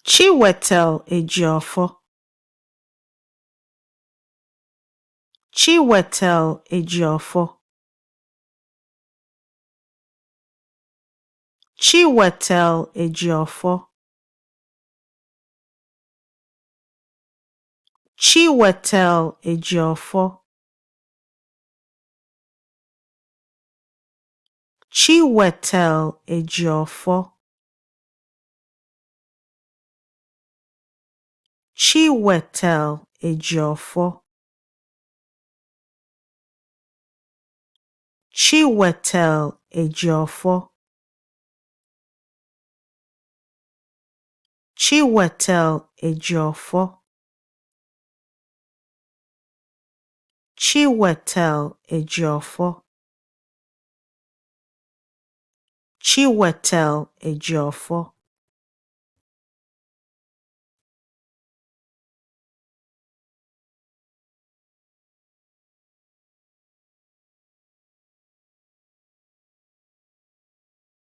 Chiwetel Ejiofor. Chiwetel Ejiofor. Chiwetel Ejiofor. Chiwetel Ejiofor. Chiwetel Ejiofor. Chiwetel Ejiofor. Chiwetel Ejiofor. Chiwetel Ejiofor. Chiwetel Ejiofor. Chiwetel Ejiofor.